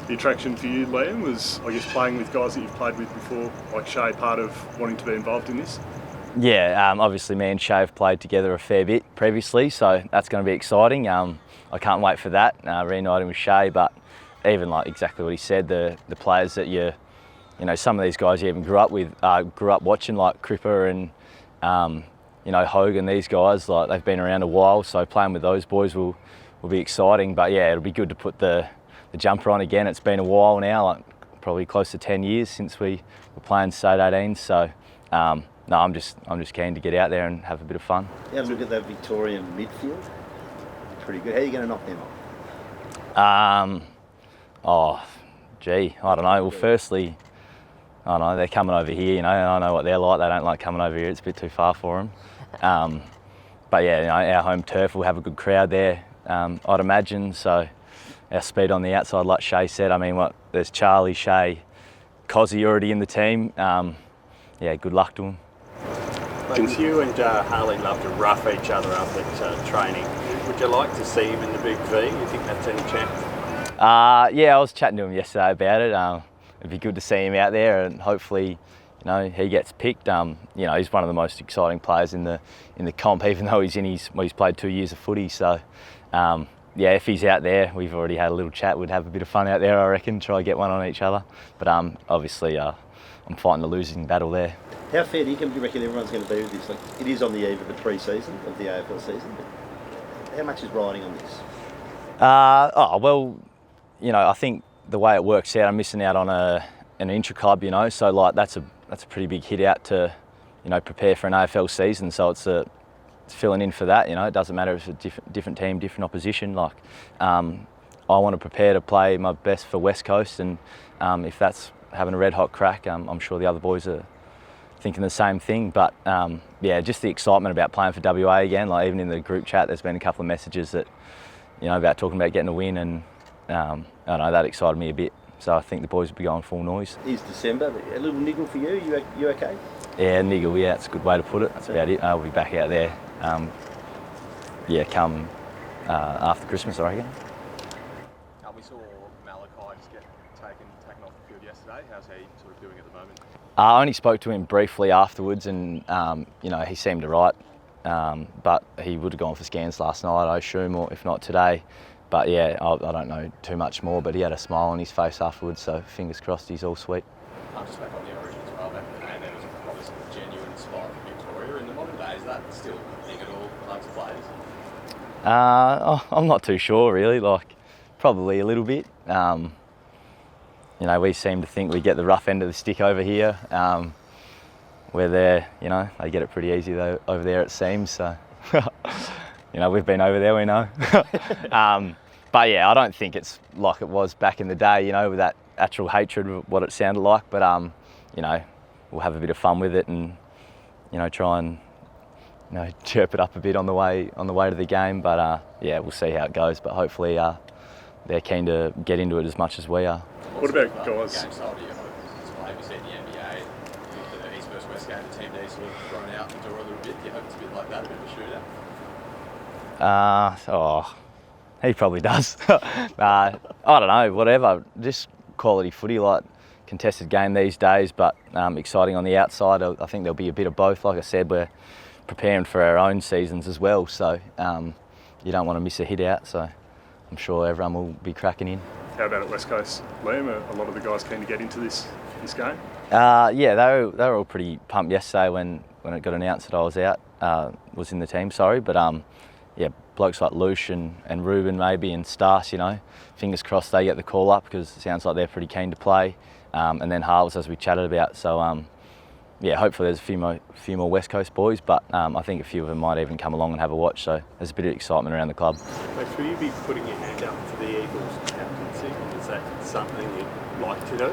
the attraction for you, Liam, was, I guess, playing with guys that you've played with before, like Shay, part of wanting to be involved in this? Yeah, obviously me and Shay have played together a fair bit previously, so that's going to be exciting. I can't wait for that, reuniting with Shay, but even like exactly what he said, the players that you know, some of these guys you even grew up with, grew up watching, like Cripper and you know, Hogan, these guys, like they've been around a while, so playing with those boys will be exciting. But yeah, it'll be good to put the jumper on again. It's been a while now, like probably close to 10 years since we were playing State 18. So no, I'm just keen to get out there and have a bit of fun. Yeah, look at that Victorian midfield. Pretty good. How are you going to knock them off? Oh, gee, I don't know. Well, firstly, I don't know, they're coming over here, you know, and I know what they're like. They don't like coming over here. It's a bit too far for them. But yeah, you know, our home turf will have a good crowd there, I'd imagine. So our speed on the outside, like Shay said, I mean, there's Charlie, Shay, Cozzy already in the team. Yeah, good luck to them. Because you and Harley love to rough each other up at training. Would you like to see him in the Big V? You think that's any chance? Yeah, I was chatting to him yesterday about it. It'd be good to see him out there, and hopefully, you know, he gets picked. You know, he's one of the most exciting players in the comp, even though he's played 2 years of footy. So, yeah, if he's out there, we've already had a little chat. We'd have a bit of fun out there, I reckon. Try to get one on each other. But obviously, I'm fighting the losing battle there. How fair do you reckon everyone's going to be with this? Like, it is on the eve of the pre-season of the AFL season, but how much is riding on this? Oh well, you know, I think the way it works out, I'm missing out on an intra-club, you know, so like that's a pretty big hit out to, you know, prepare for an AFL season. So it's filling in for that, you know. It doesn't matter if it's a different team, different opposition. Like, I want to prepare to play my best for West Coast, and if that's having a red hot crack, I'm sure the other boys are thinking the same thing. But yeah, just the excitement about playing for WA again. Like, even in the group chat, there's been a couple of messages that, you know, about talking about getting a win, and I don't know, that excited me a bit. So I think the boys will be going full noise. Is December a little niggle for you? You okay? Yeah, niggle, yeah, it's a good way to put it. That's about it. I'll be back out there, yeah, come after Christmas, I reckon. We saw Malachi just get taken off the field yesterday. How's he sort of doing at the moment? I only spoke to him briefly afterwards, and you know, he seemed alright, but he would have gone for scans last night, I assume, or if not today. But yeah, I don't know too much more, but he had a smile on his face afterwards, so fingers crossed he's all sweet. Just back on the Origin as well, and there was obviously a genuine spot for Victoria in the modern day. Is that still a thing at all amongst players? I'm not too sure really, like probably a little bit. You know, we seem to think we get the rough end of the stick over here, where they're, you know, they get it pretty easy though over there, it seems, so. You know, we've been over there, we know. But yeah, I don't think it's like it was back in the day, you know, with that actual hatred of what it sounded like. But, you know, we'll have a bit of fun with it, and, you know, try and, you know, chirp it up a bit on the way to the game. But yeah, we'll see how it goes. But hopefully they're keen to get into it as much as we are. What about guys? Game style do you hope? Maybe see in the NBA, with the East versus West game, the team D sort of thrown out the door a little bit. Do you hope it's a bit like that, a bit of a shootout? He probably does. I don't know, whatever. Just quality footy, like contested game these days, but exciting on the outside. I think there'll be a bit of both. Like I said, we're preparing for our own seasons as well, so you don't want to miss a hit out. So I'm sure everyone will be cracking in. How about at West Coast, Liam? Are a lot of the guys keen to get into this game? Yeah, they were all pretty pumped yesterday when it got announced that I was in the team. Sorry, but yeah, blokes like Lush and Ruben maybe and Stas, you know, fingers crossed they get the call up, because it sounds like they're pretty keen to play. And then Harles, as we chatted about. So yeah, hopefully there's a few more West Coast boys, but I think a few of them might even come along and have a watch. So there's a bit of excitement around the club. Will you be putting your hand up for the Eagles captaincy? Is that something you'd like to do?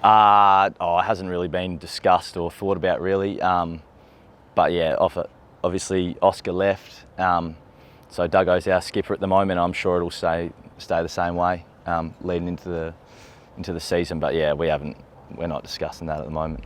It hasn't really been discussed or thought about really. But yeah, obviously Oscar left. So Duggo's our skipper at the moment. I'm sure it'll stay the same way leading into the season. But yeah, we're not discussing that at the moment.